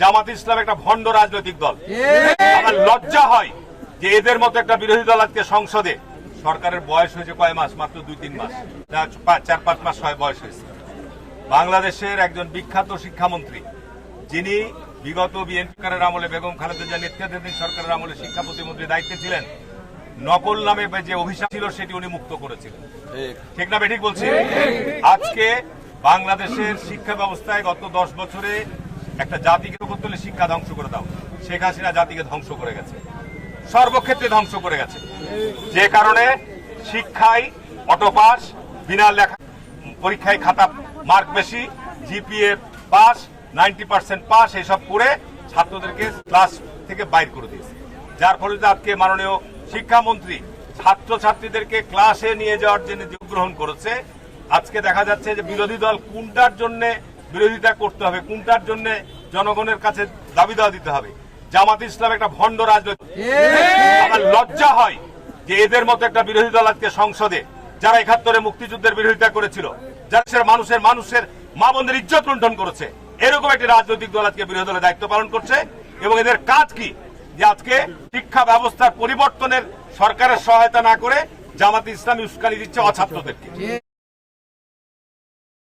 জামাত ইসলাম একটা ভণ্ড রাজনৈতিক দল। আমার লজ্জা হয় যে এদের মতো একটা বিরোধী দল আজকে সংসদে, সরকারের বয়স হয়েছে কয় মাস, মাত্র 2-3 মাস, 4-5 মাস বয়স হয়েছে। বাংলাদেশের একজন বিখ্যাত শিক্ষামন্ত্রী, যিনি বিগত বিএনপি সরকারের আমলে বেগম খালেদা জিয়া নেতৃত্বাধীন সরকারের আমলে শিক্ষা প্রতিমন্ত্রীর দায়িত্বে ছিলেন, নকল নামে যে অভিশাপ ছিল সেটি উনি মুক্ত করেছিলেন। ঠিক না বেঠিক বলছি? আজকে বাংলাদেশের শিক্ষা ব্যবস্থায় গত 10 বছরে একটা জাতিকে করতে হলে শিক্ষা ধ্বংস করে দাও। শেখ হাসিনা জাতিকে ধ্বংস করে গেছে, সর্বক্ষেত্রে ধ্বংস করে গেছে। যে কারণে শিক্ষায় অটোপাস, বিনা লেখা পরীক্ষায় খাতা মার্ক বেশি, জিপিএ পাস, 90% পাস, এসব করে ছাত্রদেরকে ক্লাস থেকে বাইর করে দিয়েছে। যার ফলে আজকে মাননীয় শিক্ষামন্ত্রী ছাত্রছাত্রীদেরকে ক্লাসে নিয়ে যাওয়ার জন্য গ্রহণ করেছে। আজকে দেখা যাচ্ছে যে বিরোধী দল কোনটার জন্য বিরোধিতা করতে হবে, কোনটার জন্য জনগণের কাছে দাবি দেওয়া দিতে হবে। জামাত ইসলাম একটা ভণ্ড রাজনৈতিক। আমার লজ্জা হয় যে এদের মতো একটা বিরোধী দল আজকে সংসদে, যারা 71-এ মুক্তিযুদ্ধের বিরোধিতা করেছিল, যারা মানুষের মা বোনদের ইজ্জত লুণ্ঠন করেছে, এরকম একটি রাজনৈতিক দল আজকে বিরোধী দলের দায়িত্ব পালন করছে। এবং এদের কাজ কি? যে আজকে শিক্ষা ব্যবস্থার পরিবর্তনের সরকারের সহায়তা না করে জামাত ইসলামী উস্কানি দিচ্ছে অছাত্রদেরকে।